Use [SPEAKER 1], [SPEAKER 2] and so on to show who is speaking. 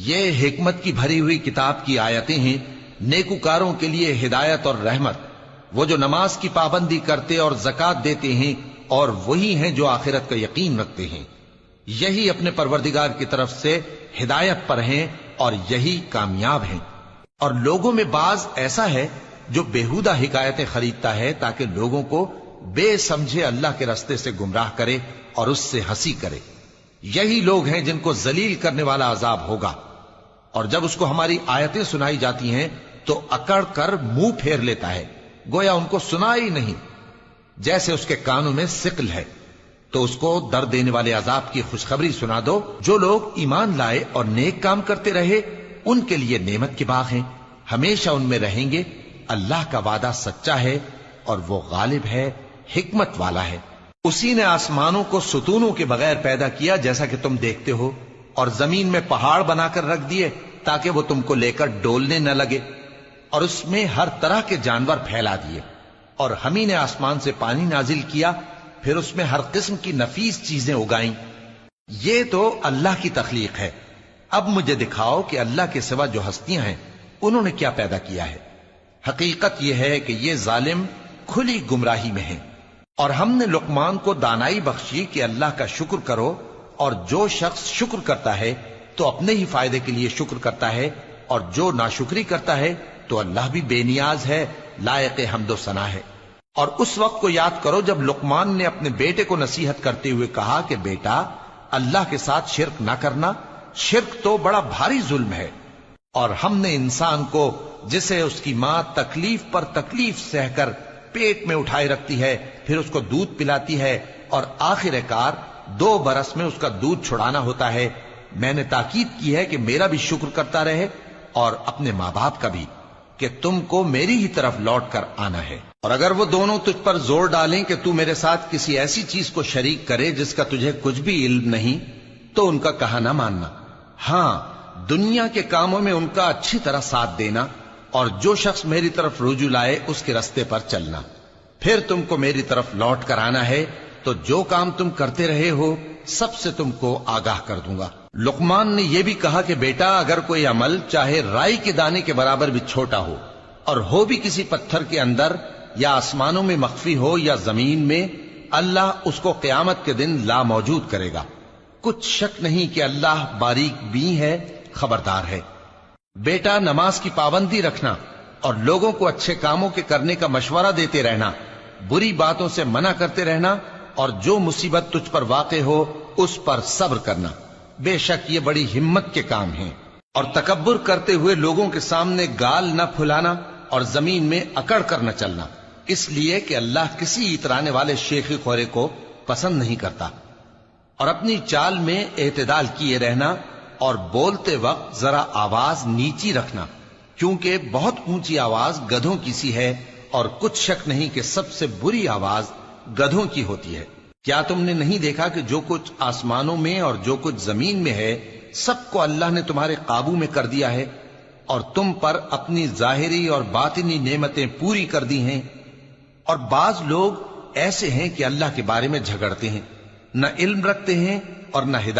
[SPEAKER 1] یہ حکمت کی بھری ہوئی کتاب کی آیتیں ہیں، نیکوکاروں کے لیے ہدایت اور رحمت، وہ جو نماز کی پابندی کرتے اور زکوٰۃ دیتے ہیں، اور وہی ہیں جو آخرت کا یقین رکھتے ہیں، یہی اپنے پروردگار کی طرف سے ہدایت پر ہیں اور یہی کامیاب ہیں۔ اور لوگوں میں بعض ایسا ہے جو بیہودہ حکایتیں خریدتا ہے تاکہ لوگوں کو بے سمجھے اللہ کے رستے سے گمراہ کرے اور اس سے ہنسی کرے، یہی لوگ ہیں جن کو ذلیل کرنے والا عذاب ہوگا۔ اور جب اس کو ہماری آیتیں سنائی جاتی ہیں تو اکڑ کر منہ پھیر لیتا ہے، گویا ان کو سنا ہی نہیں، جیسے اس کے کانوں میں ثقل ہے۔ تو اس کو درد دینے والے عذاب کی خوشخبری سنا دو۔ جو لوگ ایمان لائے اور نیک کام کرتے رہے ان کے لیے نعمت کے باغ ہیں، ہمیشہ ان میں رہیں گے۔ اللہ کا وعدہ سچا ہے اور وہ غالب ہے، حکمت والا ہے۔ اسی نے آسمانوں کو ستونوں کے بغیر پیدا کیا جیسا کہ تم دیکھتے ہو، اور زمین میں پہاڑ بنا کر رکھ دیے تاکہ وہ تم کو لے کر ڈولنے نہ لگے، اور اس میں ہر طرح کے جانور پھیلا دیے۔ اور ہم ہی نے آسمان سے پانی نازل کیا، پھر اس میں ہر قسم کی نفیس چیزیں اگائیں۔ یہ تو اللہ کی تخلیق ہے۔ اب مجھے دکھاؤ کہ اللہ کے سوا جو ہستیاں ہیں انہوں نے کیا پیدا کیا ہے۔ حقیقت یہ ہے کہ یہ ظالم کھلی گمراہی میں ہیں۔ اور ہم نے لقمان کو دانائی بخشی کہ اللہ کا شکر کرو، اور جو شخص شکر کرتا ہے تو اپنے ہی فائدے کے لیے شکر کرتا ہے، اور جو ناشکری کرتا ہے تو اللہ بھی بے نیاز ہے، لائق حمد و ثنا ہے۔ اور اس وقت کو یاد کرو جب لقمان نے اپنے بیٹے کو نصیحت کرتے ہوئے کہا کہ بیٹا، اللہ کے ساتھ شرک نہ کرنا، شرک تو بڑا بھاری ظلم ہے۔ اور ہم نے انسان کو، جسے اس کی ماں تکلیف پر تکلیف سہ کر پیٹ میں اٹھائے رکھتی ہے، پھر اس کو دودھ پلاتی ہے، اور آخر کار 2 برس میں اس کا دودھ چھڑانا ہوتا ہے، میں نے تاکید کی ہے کہ میرا بھی شکر کرتا رہے اور اپنے ماں باپ کا بھی، کہ تم کو میری ہی طرف لوٹ کر آنا ہے۔ اور اگر وہ دونوں تجھ پر زور ڈالیں کہ تو میرے ساتھ کسی ایسی چیز کو شریک کرے جس کا تجھے کچھ بھی علم نہیں، تو ان کا کہا نہ ماننا، ہاں دنیا کے کاموں میں ان کا اچھی طرح ساتھ دینا، اور جو شخص میری طرف رجوع لائے اس کے رستے پر چلنا، پھر تم کو میری طرف لوٹ کر آنا ہے، تو جو کام تم کرتے رہے ہو سب سے تم کو آگاہ کر دوں گا۔ لقمان نے یہ بھی کہا کہ بیٹا، اگر کوئی عمل چاہے رائی کے دانے کے برابر بھی چھوٹا ہو، اور ہو بھی کسی پتھر کے اندر یا آسمانوں میں مخفی ہو یا زمین میں، اللہ اس کو قیامت کے دن لا موجود کرے گا۔ کچھ شک نہیں کہ اللہ باریک بین ہے، خبردار ہے۔ بیٹا، نماز کی پابندی رکھنا اور لوگوں کو اچھے کاموں کے کرنے کا مشورہ دیتے رہنا، بری باتوں سے منع کرتے رہنا، اور جو مصیبت تجھ پر واقع ہو اس پر صبر کرنا، بے شک یہ بڑی ہمت کے کام ہیں۔ اور تکبر کرتے ہوئے لوگوں کے سامنے گال نہ پھلانا اور زمین میں اکڑ کر نہ چلنا، اس لیے کہ اللہ کسی اترانے والے شیخی خورے کو پسند نہیں کرتا۔ اور اپنی چال میں اعتدال کیے رہنا، اور بولتے وقت ذرا آواز نیچی رکھنا، کیونکہ بہت اونچی آواز گدھوں کی سی ہے، اور کچھ شک نہیں کہ سب سے بری آواز گدھوں کی ہوتی ہے۔ کیا تم نے نہیں دیکھا کہ جو کچھ آسمانوں میں اور جو کچھ زمین میں ہے سب کو اللہ نے تمہارے قابو میں کر دیا ہے، اور تم پر اپنی ظاہری اور باطنی نعمتیں پوری کر دی ہیں۔ اور بعض لوگ ایسے ہیں کہ اللہ کے بارے میں جھگڑتے ہیں، نہ علم رکھتے ہیں اور نہ ہدایت